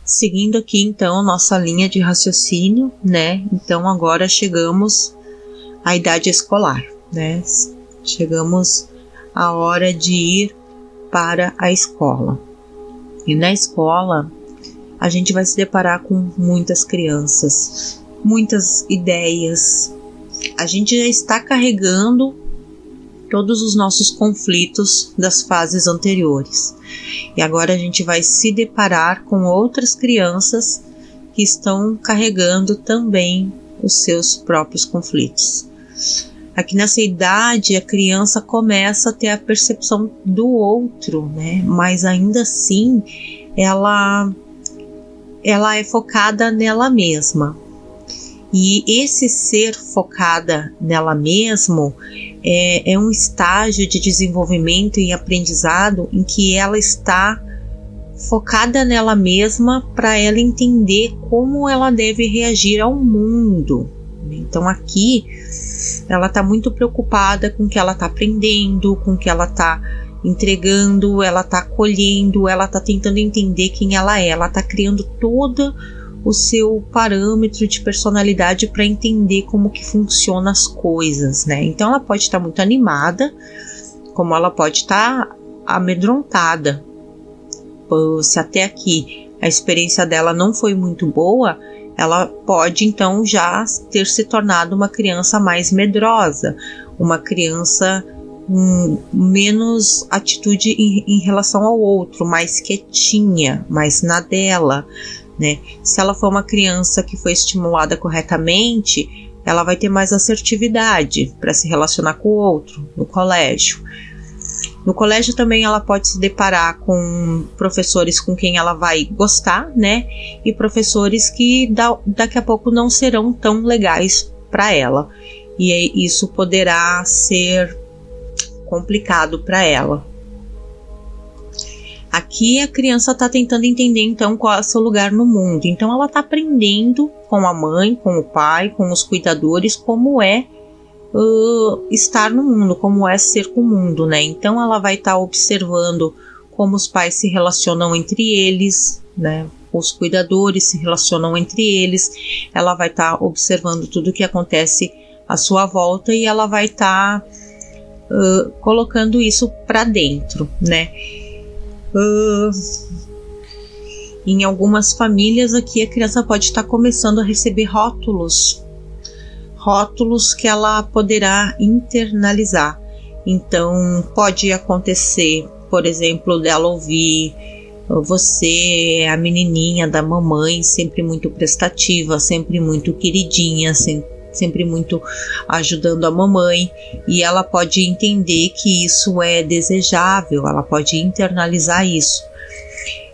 Seguindo aqui então nossa linha de raciocínio, né? Então agora chegamos à idade escolar, né? Chegamos à hora de ir para a escola. E na escola a gente vai se deparar com muitas crianças, muitas ideias. A gente já está carregando todos os nossos conflitos das fases anteriores. E agora a gente vai se deparar com outras crianças que estão carregando também os seus próprios conflitos. Aqui nessa idade, a criança começa a ter a percepção do outro, né? Mas ainda assim, ela é focada nela mesma. E esse ser focada nela mesma é um estágio de desenvolvimento e aprendizado em que ela está focada nela mesma para ela entender como ela deve reagir ao mundo. Então aqui ela está muito preocupada com o que ela está aprendendo, com o que ela está entregando, ela está acolhendo, ela está tentando entender quem ela está criando todo o seu parâmetro de personalidade para entender como que funcionam as coisas, né? Então ela pode estar muito animada, como ela pode estar amedrontada. Se até aqui a experiência dela não foi muito boa, ela pode então já ter se tornado uma criança mais medrosa, uma criança menos atitude em relação ao outro, mais quietinha, mais na dela, né? Se ela for uma criança que foi estimulada corretamente, ela vai ter mais assertividade para se relacionar com o outro no colégio. No colégio também ela pode se deparar com professores com quem ela vai gostar, né? E professores que daqui a pouco não serão tão legais para ela. E isso poderá ser complicado para ela. Aqui a criança está tentando entender então qual é o seu lugar no mundo. Então ela está aprendendo com a mãe, com o pai, com os cuidadores, como é estar no mundo, como é ser com o mundo, né? Então ela vai estar observando como os pais se relacionam entre eles, né? Os cuidadores se relacionam entre eles. Ela vai estar observando tudo o que acontece à sua volta e ela vai estar colocando isso para dentro, né? Em algumas famílias aqui a criança pode estar começando a receber rótulos que ela poderá internalizar. Então pode acontecer, por exemplo, dela ouvir: você é a menininha da mamãe, sempre muito prestativa, sempre muito queridinha, sempre muito ajudando a mamãe, e ela pode entender que isso é desejável, ela pode internalizar isso.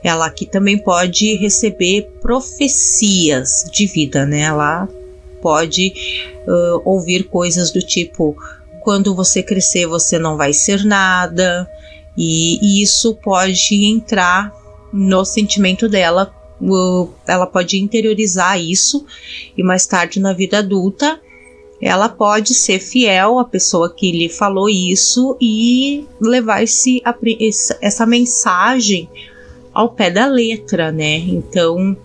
Ela aqui também pode receber profecias de vida, né? Ela pode ouvir coisas do tipo: quando você crescer você não vai ser nada, e isso pode entrar no sentimento dela. Ela pode interiorizar isso e mais tarde na vida adulta ela pode ser fiel à pessoa que lhe falou isso e levar essa mensagem ao pé da letra, né? Então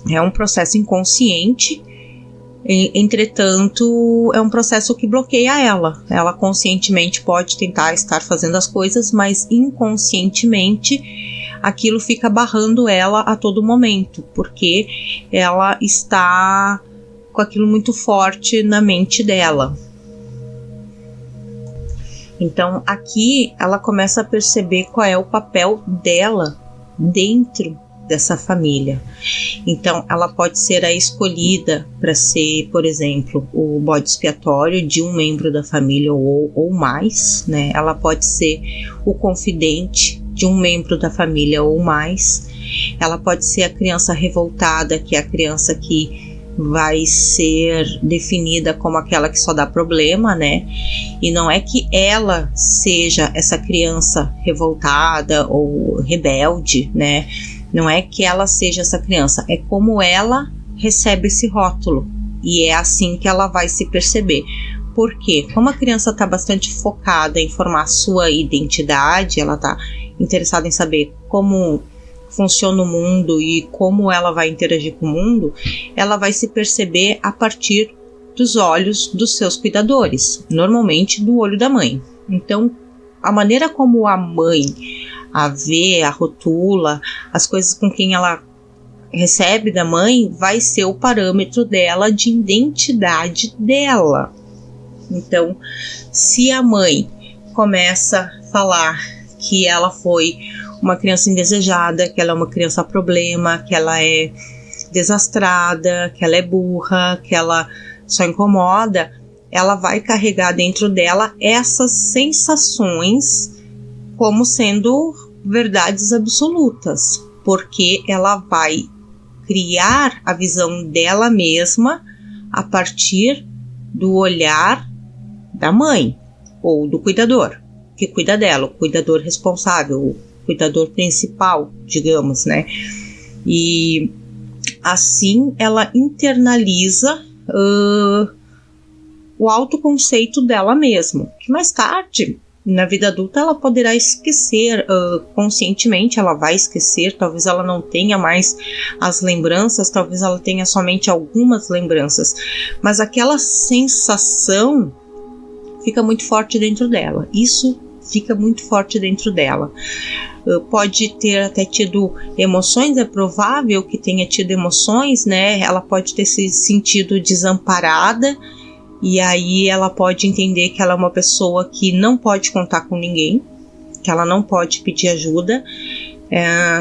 é um processo inconsciente, entretanto é um processo que bloqueia ela. Ela conscientemente pode tentar estar fazendo as coisas, mas inconscientemente aquilo fica barrando ela a todo momento, porque ela está com aquilo muito forte na mente dela. Então aqui ela começa a perceber qual é o papel dela dentro dessa família. Então ela pode ser a escolhida para ser, por exemplo, o bode expiatório de um membro da família ou mais, né? Ela pode ser o confidente de um membro da família ou mais. Ela pode ser a criança revoltada, que é a criança que vai ser definida como aquela que só dá problema, né? E não é que ela seja essa criança revoltada ou rebelde, né? Não é que ela seja essa criança, é como ela recebe esse rótulo. E é assim que ela vai se perceber. Porque como a criança está bastante focada em formar sua identidade, ela está interessada em saber como funciona o mundo e como ela vai interagir com o mundo, ela vai se perceber a partir dos olhos dos seus cuidadores, normalmente do olho da mãe. Então, a maneira como a mãe a vê, a rotula, as coisas com quem ela recebe da mãe, vai ser o parâmetro dela de identidade dela. Então, se a mãe começa a falar que ela foi uma criança indesejada, que ela é uma criança problema, que ela é desastrada, que ela é burra, que ela só incomoda, ela vai carregar dentro dela essas sensações como sendo verdades absolutas, porque ela vai criar a visão dela mesma a partir do olhar da mãe ou do cuidador que cuida dela, o cuidador responsável, o cuidador principal, digamos, né? E assim ela internaliza o autoconceito dela mesma, que mais tarde, na vida adulta, ela poderá esquecer, conscientemente ela vai esquecer, talvez ela não tenha mais as lembranças, talvez ela tenha somente algumas lembranças, mas aquela sensação fica muito forte dentro dela, isso fica muito forte dentro dela. Pode ter até tido emoções, é provável que tenha tido emoções, né? Ela pode ter se sentido desamparada, e aí ela pode entender que ela é uma pessoa que não pode contar com ninguém, que ela não pode pedir ajuda.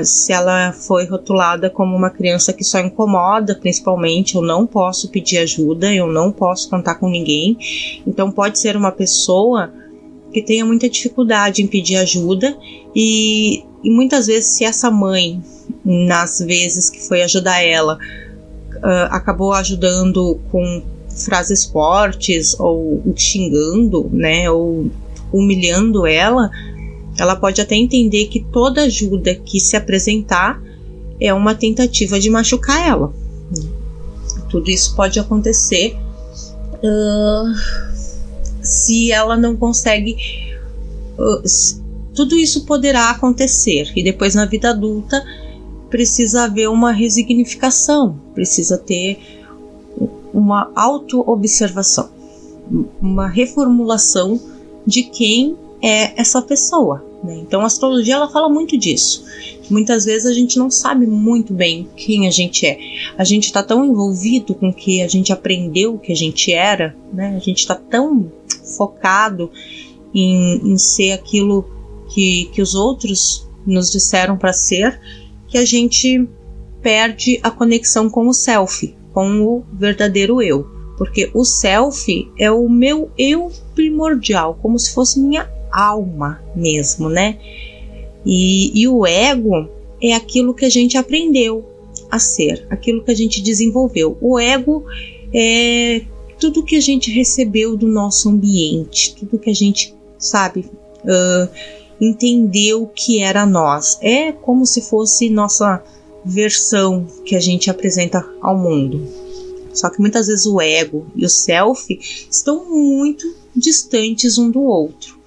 Se ela foi rotulada como uma criança que só incomoda, principalmente, eu não posso pedir ajuda, eu não posso contar com ninguém. Então pode ser uma pessoa que tenha muita dificuldade em pedir ajuda, e muitas vezes, se essa mãe, nas vezes que foi ajudar ela, acabou ajudando com frases fortes, ou xingando, né, ou humilhando ela pode até entender que toda ajuda que se apresentar é uma tentativa de machucar ela. Tudo isso pode acontecer se ela não consegue. Tudo isso poderá acontecer, e depois na vida adulta precisa haver uma resignificação, precisa ter uma auto-observação, uma reformulação de quem é essa pessoa, né? Então a astrologia ela fala muito disso. Muitas vezes a gente não sabe muito bem quem a gente é. A gente está tão envolvido com o que a gente aprendeu que a gente era, né? A gente está tão focado em ser aquilo que os outros nos disseram para ser, que a gente perde a conexão com o self, com o verdadeiro eu. Porque o self é o meu eu primordial, como se fosse minha alma mesmo, né? E o ego é aquilo que a gente aprendeu a ser, aquilo que a gente desenvolveu. O ego é tudo que a gente recebeu do nosso ambiente, tudo que a gente, sabe, entendeu que era nós. É como se fosse nossa versão que a gente apresenta ao mundo. Só que muitas vezes o ego e o self estão muito distantes um do outro.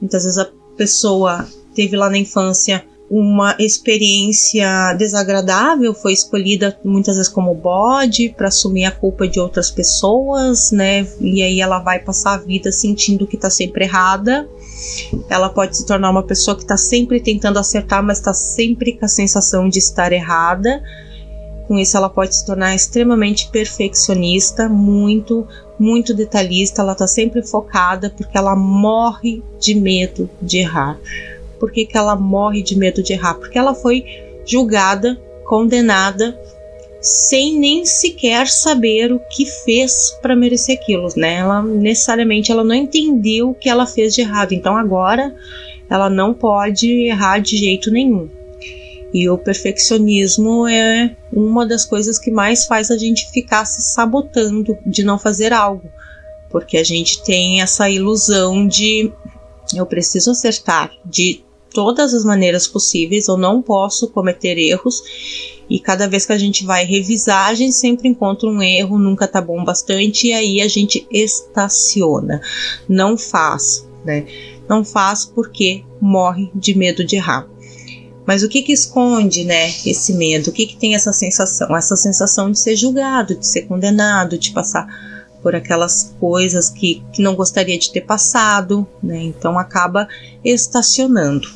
Muitas vezes a pessoa teve lá na infância uma experiência desagradável, foi escolhida muitas vezes como bode para assumir a culpa de outras pessoas, né? E aí ela vai passar a vida sentindo que está sempre errada. Ela pode se tornar uma pessoa que está sempre tentando acertar, mas está sempre com a sensação de estar errada. Com isso ela pode se tornar extremamente perfeccionista, muito detalhista. Ela está sempre focada porque ela morre de medo de errar. Por que ela morre de medo de errar? Porque ela foi julgada, condenada, sem nem sequer saber o que fez para merecer aquilo, né? Ela necessariamente ela não entendeu o que ela fez de errado, então agora ela não pode errar de jeito nenhum. E o perfeccionismo é uma das coisas que mais faz a gente ficar se sabotando de não fazer algo, porque a gente tem essa ilusão de eu preciso acertar de todas as maneiras possíveis, eu não posso cometer erros, e cada vez que a gente vai revisar, a gente sempre encontra um erro, nunca tá bom bastante, e aí a gente estaciona, não faz, né? Não faz porque morre de medo de errar. Mas o que esconde, né, esse medo? O que tem essa sensação? Essa sensação de ser julgado, de ser condenado, de passar por aquelas coisas que não gostaria de ter passado, né? Então acaba estacionando.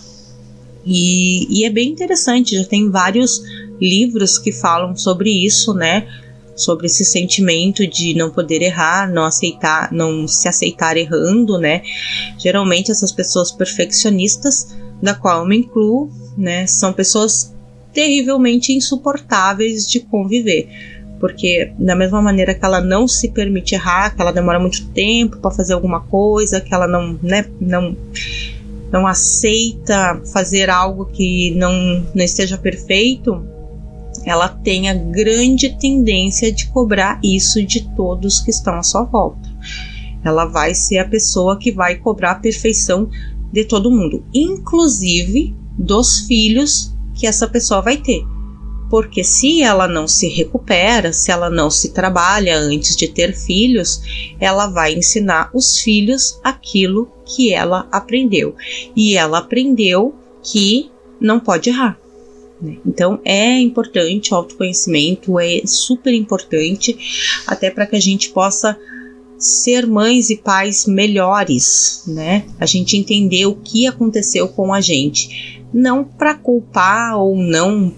E é bem interessante, já tem vários livros que falam sobre isso, né? Sobre esse sentimento de não poder errar, não se aceitar errando, né? Geralmente essas pessoas perfeccionistas, da qual eu me incluo, né, são pessoas terrivelmente insuportáveis de conviver, porque da mesma maneira que ela não se permite errar, que ela demora muito tempo para fazer alguma coisa, que ela não aceita fazer algo que não esteja perfeito, ela tem a grande tendência de cobrar isso de todos que estão à sua volta. Ela vai ser a pessoa que vai cobrar a perfeição de todo mundo, inclusive dos filhos que essa pessoa vai ter. Porque se ela não se recupera, se ela não se trabalha antes de ter filhos, ela vai ensinar os filhos aquilo que ela aprendeu. E ela aprendeu que não pode errar. Então é importante, o autoconhecimento é super importante, até para que a gente possa ser mães e pais melhores, né? A gente entender o que aconteceu com a gente, não para culpar ou não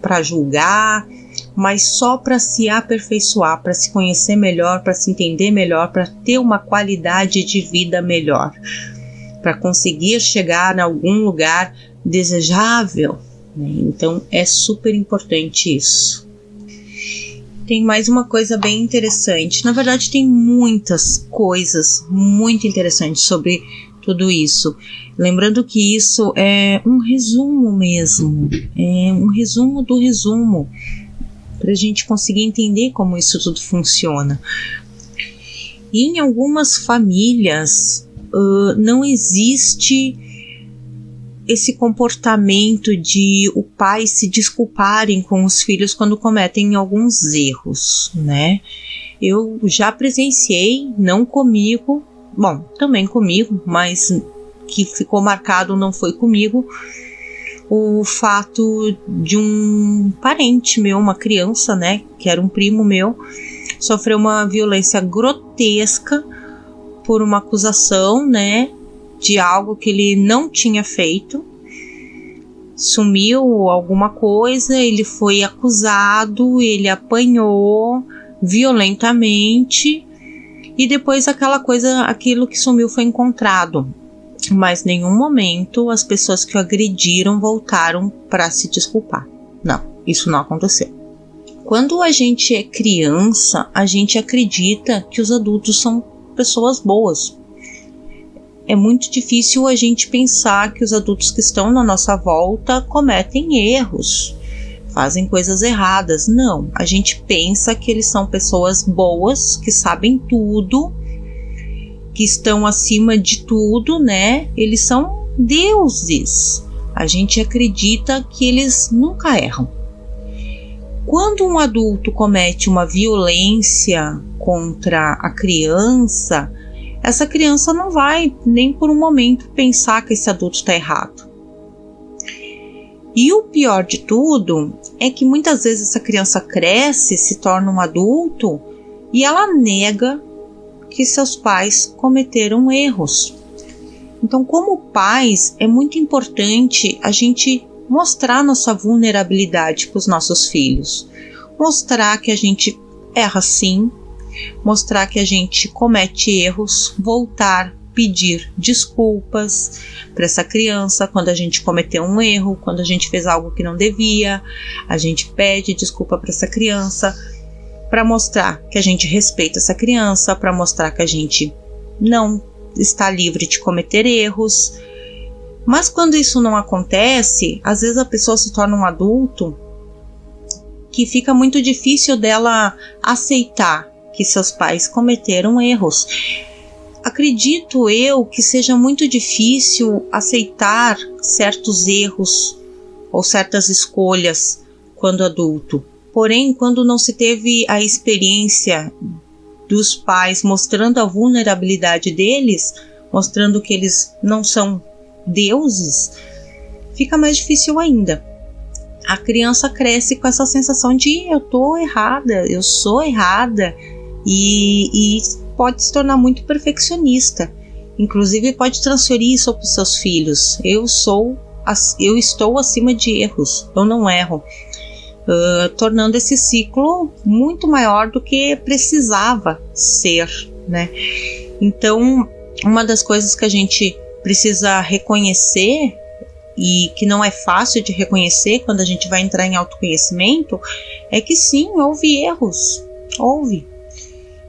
para julgar, mas só para se aperfeiçoar, para se conhecer melhor, para se entender melhor, para ter uma qualidade de vida melhor, para conseguir chegar em algum lugar desejável, né? Então é super importante isso. Tem mais uma coisa bem interessante. Na verdade, tem muitas coisas muito interessantes sobre tudo isso. Lembrando que isso é um resumo mesmo. É um resumo do resumo. Para a gente conseguir entender como isso tudo funciona. E em algumas famílias não existe esse comportamento de o pai se desculparem com os filhos quando cometem alguns erros, né? Eu já presenciei, não comigo, bom, também comigo, mas que ficou marcado não foi comigo, o fato de um parente meu, uma criança, né, que era um primo meu, sofreu uma violência grotesca por uma acusação, né, de algo que ele não tinha feito. Sumiu alguma coisa, ele foi acusado, ele apanhou violentamente e depois aquilo que sumiu foi encontrado. Mas em nenhum momento as pessoas que o agrediram voltaram para se desculpar. Não, isso não aconteceu. Quando a gente é criança, a gente acredita que os adultos são pessoas boas. É muito difícil a gente pensar que os adultos que estão na nossa volta cometem erros, fazem coisas erradas. Não, a gente pensa que eles são pessoas boas, que sabem tudo, que estão acima de tudo, né? Eles são deuses. A gente acredita que eles nunca erram. Quando um adulto comete uma violência contra a criança, essa criança não vai nem por um momento pensar que esse adulto está errado. E o pior de tudo é que muitas vezes essa criança cresce, se torna um adulto e ela nega que seus pais cometeram erros. Então, como pais, é muito importante a gente mostrar nossa vulnerabilidade para os nossos filhos. Mostrar que a gente erra sim, mostrar que a gente comete erros, voltar, pedir desculpas para essa criança quando a gente cometeu um erro, quando a gente fez algo que não devia, a gente pede desculpa para essa criança, para mostrar que a gente respeita essa criança, para mostrar que a gente não está livre de cometer erros. Mas quando isso não acontece, às vezes a pessoa se torna um adulto que fica muito difícil dela aceitar que seus pais cometeram erros. Acredito eu que seja muito difícil aceitar certos erros ou certas escolhas quando adulto. Porém, quando não se teve a experiência dos pais mostrando a vulnerabilidade deles, mostrando que eles não são deuses, fica mais difícil ainda. A criança cresce com essa sensação de eu tô errada, eu sou errada, e pode se tornar muito perfeccionista. Inclusive pode transferir isso para os seus filhos. Eu estou acima de erros, eu não erro. Tornando esse ciclo muito maior do que precisava ser, né? Então, uma das coisas que a gente precisa reconhecer, e que não é fácil de reconhecer quando a gente vai entrar em autoconhecimento, é que sim, houve erros,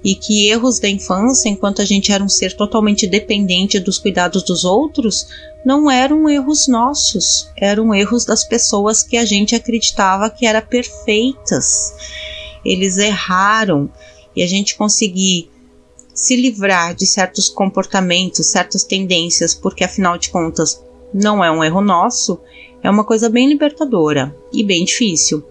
e que erros da infância, enquanto a gente era um ser totalmente dependente dos cuidados dos outros, não eram erros nossos, eram erros das pessoas que a gente acreditava que eram perfeitas. Eles erraram, e a gente conseguir se livrar de certos comportamentos, certas tendências, porque afinal de contas não é um erro nosso, é uma coisa bem libertadora e bem difícil.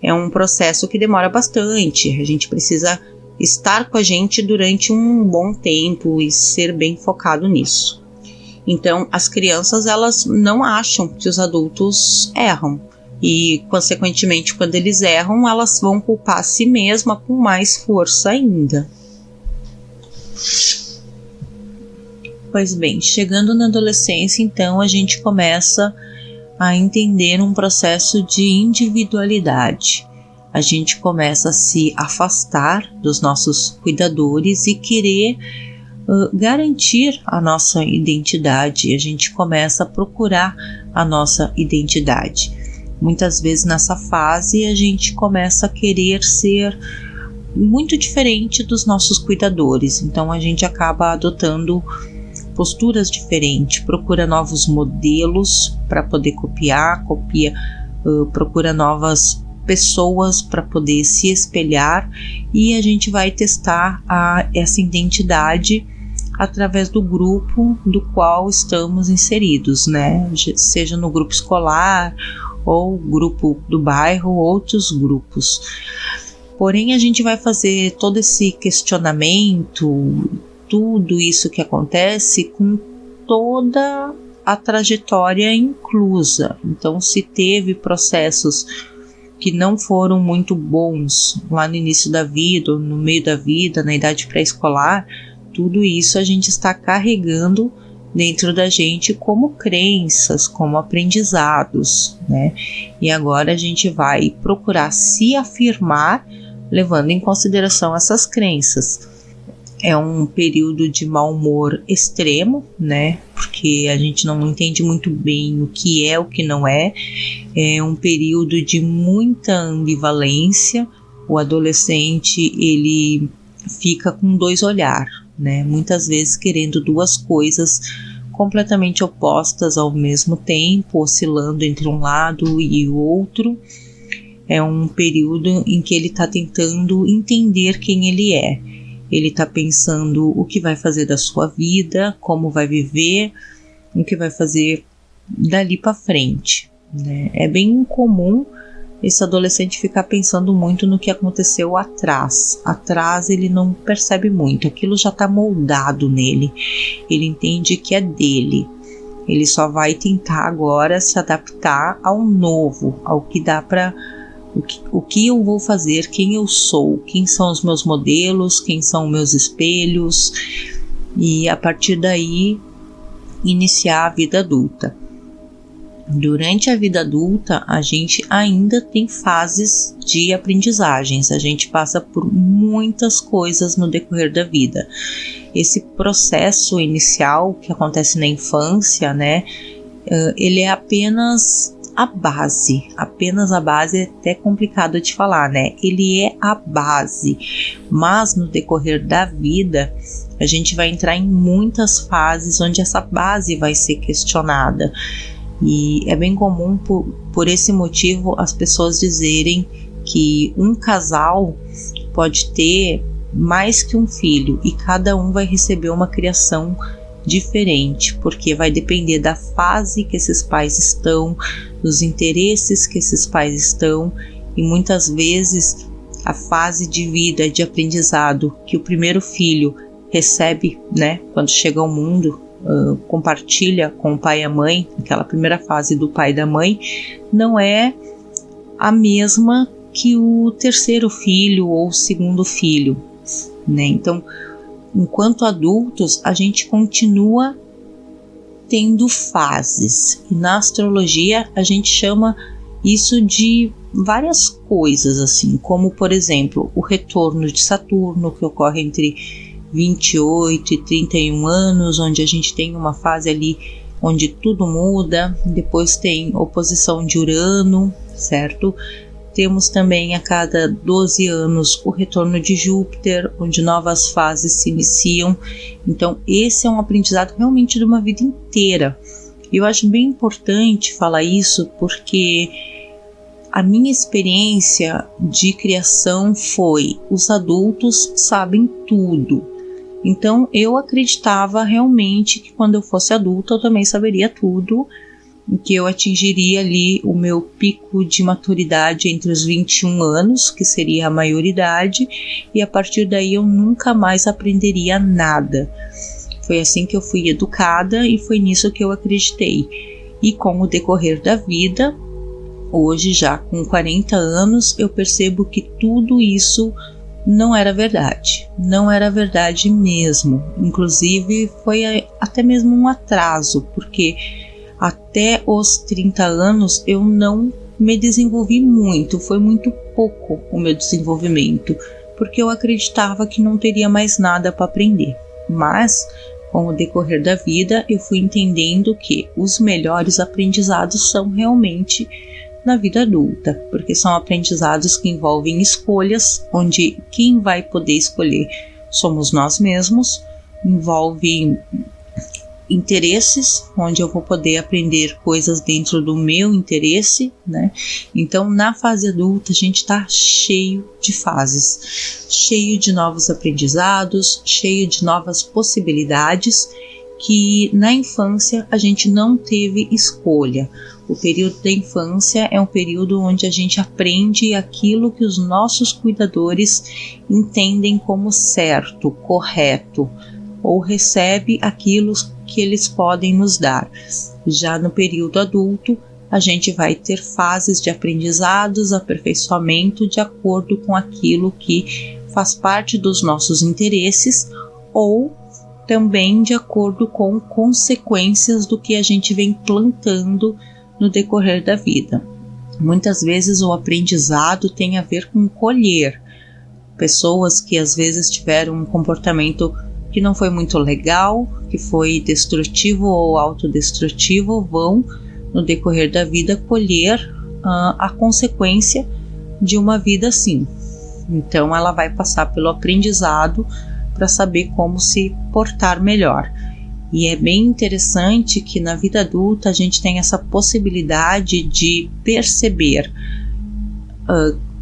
É um processo que demora bastante, a gente precisa estar com a gente durante um bom tempo e ser bem focado nisso. Então, as crianças, elas não acham que os adultos erram, e consequentemente, quando eles erram, elas vão culpar a si mesma com mais força ainda. Pois bem, chegando na adolescência, então, a gente começa a entender um processo de individualidade. A gente começa a se afastar dos nossos cuidadores e querer garantir a nossa identidade. A gente começa a procurar a nossa identidade. Muitas vezes nessa fase a gente começa a querer ser muito diferente dos nossos cuidadores. Então a gente acaba adotando posturas diferentes, procura novos modelos para poder copiar, procura novas pessoas para poder se espelhar, e a gente vai testar essa identidade através do grupo do qual estamos inseridos, né? Seja no grupo escolar ou grupo do bairro, outros grupos. Porém, a gente vai fazer todo esse questionamento, tudo isso que acontece com toda a trajetória inclusa. Então, se teve processos que não foram muito bons lá no início da vida, ou no meio da vida, na idade pré-escolar, tudo isso a gente está carregando dentro da gente como crenças, como aprendizados, né? E agora a gente vai procurar se afirmar levando em consideração essas crenças. É um período de mau humor extremo, né? Porque a gente não entende muito bem o que é, o que não é. É um período de muita ambivalência. O adolescente, ele fica com dois olhares, né? Muitas vezes querendo duas coisas completamente opostas ao mesmo tempo, oscilando entre um lado e o outro. É um período em que ele está tentando entender quem ele é. Ele está pensando o que vai fazer da sua vida, como vai viver, o que vai fazer dali para frente, né? É bem comum esse adolescente ficar pensando muito no que aconteceu atrás. Atrás ele não percebe muito, aquilo já está moldado nele. Ele entende que é dele. Ele só vai tentar agora se adaptar ao novo, ao que dá para... O que eu vou fazer, quem eu sou, quem são os meus modelos, quem são os meus espelhos, e a partir daí iniciar a vida adulta. Durante a vida adulta, a gente ainda tem fases de aprendizagens, a gente passa por muitas coisas no decorrer da vida. Esse processo inicial que acontece na infância, né, ele é apenas a base é até complicado de falar, né? Ele é a base, mas no decorrer da vida a gente vai entrar em muitas fases onde essa base vai ser questionada, e é bem comum por esse motivo as pessoas dizerem que um casal pode ter mais que um filho e cada um vai receber uma criação diferente, porque vai depender da fase que esses pais estão, dos interesses que esses pais estão, e muitas vezes a fase de vida, de aprendizado que o primeiro filho recebe, né, quando chega ao mundo, compartilha com o pai e a mãe, aquela primeira fase do pai e da mãe, não é a mesma que o terceiro filho ou o segundo filho, né? Então, enquanto adultos, a gente continua tendo fases, e na astrologia a gente chama isso de várias coisas, assim, como por exemplo o retorno de Saturno, que ocorre entre 28 e 31 anos, onde a gente tem uma fase ali onde tudo muda. Depois tem oposição de Urano, certo? Temos também a cada 12 anos o retorno de Júpiter, onde novas fases se iniciam. Então esse é um aprendizado realmente de uma vida inteira. Eu acho bem importante falar isso porque a minha experiência de criação foi: os adultos sabem tudo. Então eu acreditava realmente que quando eu fosse adulta eu também saberia tudo, que eu atingiria ali o meu pico de maturidade entre os 21 anos, que seria a maioridade, e a partir daí eu nunca mais aprenderia nada. Foi assim que eu fui educada e foi nisso que eu acreditei. E com o decorrer da vida, hoje já com 40 anos, eu percebo que tudo isso não era verdade. Não era verdade mesmo. Inclusive foi até mesmo um atraso, porque até os 30 anos eu não me desenvolvi muito, foi muito pouco o meu desenvolvimento, porque eu acreditava que não teria mais nada para aprender. Mas com o decorrer da vida eu fui entendendo que os melhores aprendizados são realmente na vida adulta, porque são aprendizados que envolvem escolhas, onde quem vai poder escolher somos nós mesmos, envolve interesses, onde eu vou poder aprender coisas dentro do meu interesse, né? Então, na fase adulta, a gente está cheio de fases, cheio de novos aprendizados, cheio de novas possibilidades, que na infância a gente não teve escolha. O período da infância é um período onde a gente aprende aquilo que os nossos cuidadores entendem como certo, correto, ou recebe aquilo que eles podem nos dar. Já no período adulto, a gente vai ter fases de aprendizados, aperfeiçoamento de acordo com aquilo que faz parte dos nossos interesses ou também de acordo com consequências do que a gente vem plantando no decorrer da vida. Muitas vezes o aprendizado tem a ver com colher. Pessoas que às vezes tiveram um comportamento que não foi muito legal, que foi destrutivo ou autodestrutivo, vão no decorrer da vida colher a consequência de uma vida assim. Então ela vai passar pelo aprendizado para saber como se portar melhor. E é bem interessante que na vida adulta a gente tem essa possibilidade de perceber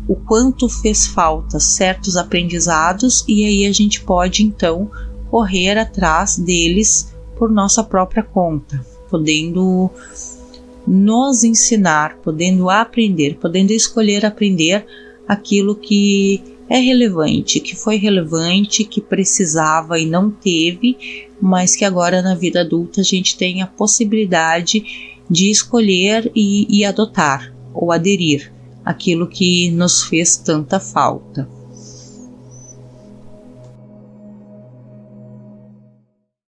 o quanto fez falta certos aprendizados, e aí a gente pode então correr atrás deles por nossa própria conta, podendo nos ensinar, podendo aprender, podendo escolher aprender aquilo que é relevante, que foi relevante, que precisava e não teve, mas que agora na vida adulta a gente tem a possibilidade de escolher e adotar ou aderir aquilo que nos fez tanta falta.